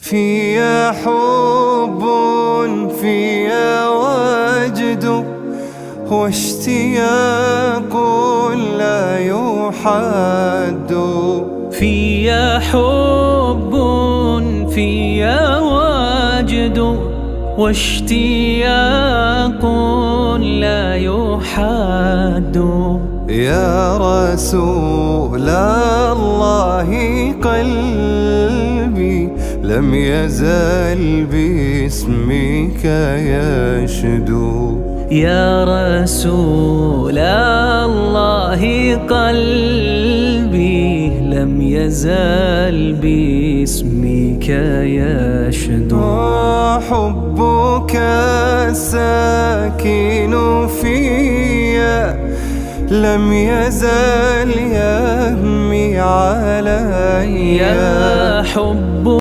فيا حب فيا وجد واشتياق لا يحد. فيا حب فيا وجد واشتياق لا يحد. يا رسول الله قلبي لم يزل باسمك يشدو. يا رسول الله قلبي لم يزل باسمك يشدو. حبك الساكن فيا لم يزل يهمي علي. يا حب